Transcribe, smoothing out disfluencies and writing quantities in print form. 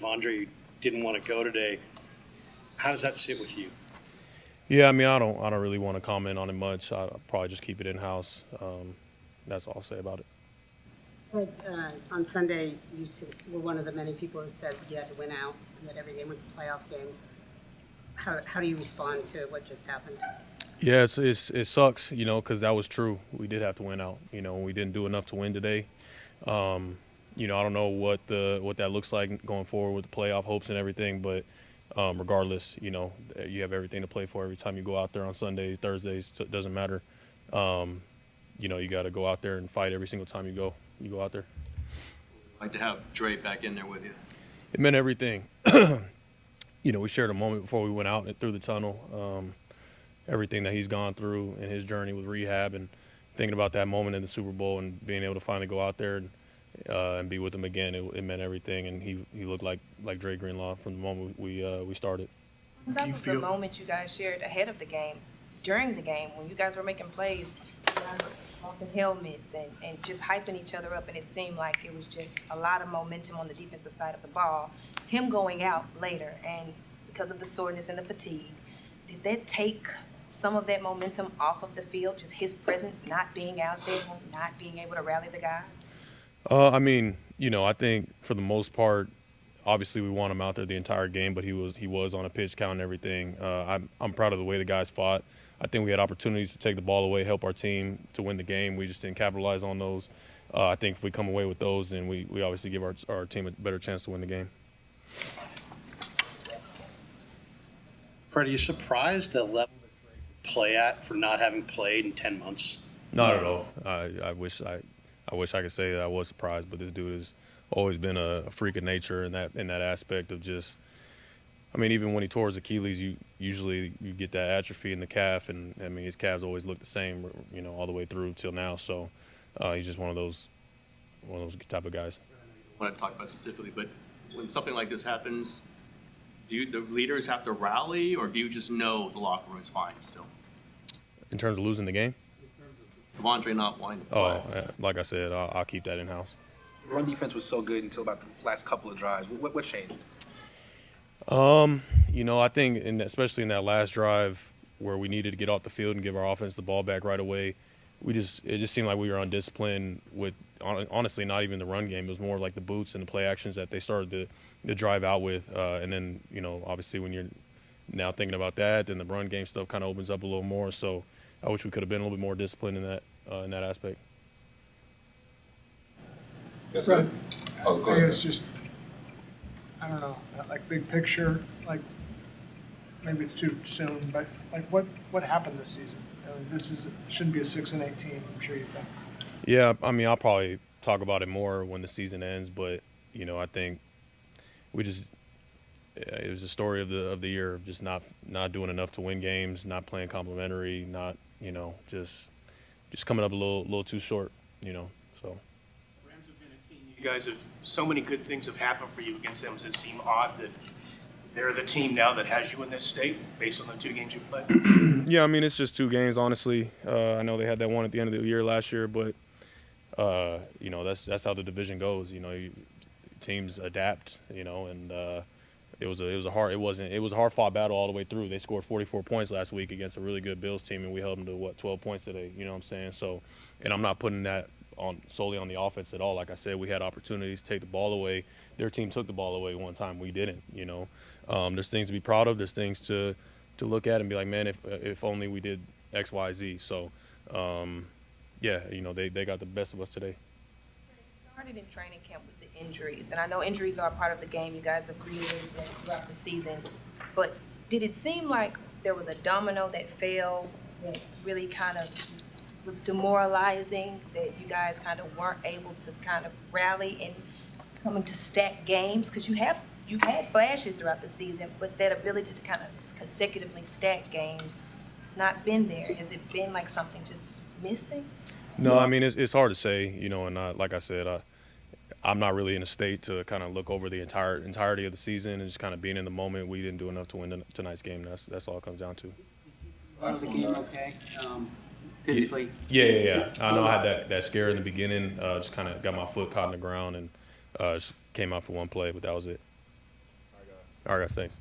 Andre didn't want to go today. How does that sit with you? Yeah, I mean, I don't really want to comment on it much. I'll probably just keep it in house. That's all I'll say about it. But on Sunday, were one of the many people who said you had to win out and that every game was a playoff game. How do you respond to what just happened? Yeah, it sucks, because that was true. We did have to win out. We didn't do enough to win today. I don't know what that looks like going forward with the playoff hopes and everything, but regardless, you have everything to play for every time you go out there on Sundays, Thursdays. It doesn't matter. You got to go out there and fight every single time you go out there. Like to have Dre back in there with you. It meant everything. We shared a moment before we went out and through the tunnel. Everything that he's gone through in his journey with rehab and thinking about that moment in the Super Bowl and being able to finally go out there and be with him again, it meant everything. And he looked like Dre Greenlaw from the moment we started. That was the moment you guys shared ahead of the game, during the game, when you guys were making plays, you guys were off the helmets and just hyping each other up, and it seemed like it was just a lot of momentum on the defensive side of the ball. Him going out later, and because of the soreness and the fatigue, did that take some of that momentum off of the field, just his presence not being out there, not being able to rally the guys? I think for the most part, obviously we want him out there the entire game, but he was on a pitch count and everything. I'm proud of the way the guys fought. I think we had opportunities to take the ball away, help our team to win the game. We just didn't capitalize on those. I think if we come away with those, then we obviously give our team a better chance to win the game. Fred, are you surprised the level that Drake would play at for not having played in 10 months? Not at all. I wish I could say that I was surprised, but this dude has always been a freak of nature in that aspect of just. Even when he tore his Achilles, you usually get that atrophy in the calf, and his calves always look the same, all the way through till now. So he's just one of those type of guys. I want to talk about specifically, but when something like this happens, do the leaders have to rally, or do you just know the locker room is fine still? In terms of losing the game? Devondre not wanting to play. Like I said, I'll keep that in house. Run defense was so good until about the last couple of drives. What changed? I think, especially in that last drive where we needed to get off the field and give our offense the ball back right away, it just seemed like we were undisciplined with, honestly, not even the run game. It was more like the boots and the play actions that they started to drive out with. And then, obviously when you're now thinking about that, then the run game stuff kind of opens up a little more. So I wish we could have been a little bit more disciplined in that aspect. Yes, sir. I guess just, I don't know, like big picture, like maybe it's too soon, but like what happened this season? This shouldn't be a 6-8 team, I'm sure you think. Yeah, I'll probably talk about it more when the season ends, but I think it was the story of the year of just not doing enough to win games, not playing complimentary, not just coming up a little too short, so. You guys have so many good things have happened for you against them. Does it seem odd that they're the team now that has you in this state based on the 2 games you played? Yeah, it's just 2 games, honestly. I know they had that one at the end of the year last year, but that's how the division goes. Teams adapt, and it was a hard fought battle all the way through. They scored 44 points last week against a really good Bills team, and we held them to 12 points today. You know what I'm saying? So, and I'm not putting that solely on the offense at all. Like I said, we had opportunities to take the ball away. Their team took the ball away one time. We didn't. There's things to be proud of. There's things to look at and be like, man, if only we did X, Y, Z. So, they got the best of us today. Started in training camp with the injuries, and I know injuries are a part of the game. You guys have created that throughout the season, but did it seem like there was a domino that fell that really kind of was demoralizing, that you guys kind of weren't able to kind of rally and coming to stack games? Because you've had flashes throughout the season, but that ability to kind of consecutively stack games, it's not been there. Has it been like something just missing? No, it's hard to say, and like I said, I'm not really in a state to kind of look over the entirety of the season and just kind of being in the moment. We didn't do enough to win tonight's game. That's all it comes down to. Was the game okay? Physically? Yeah. I know I had that scare in the beginning. Just kind of got my foot caught in the ground and just came out for one play, but that was it. All right, guys, thanks.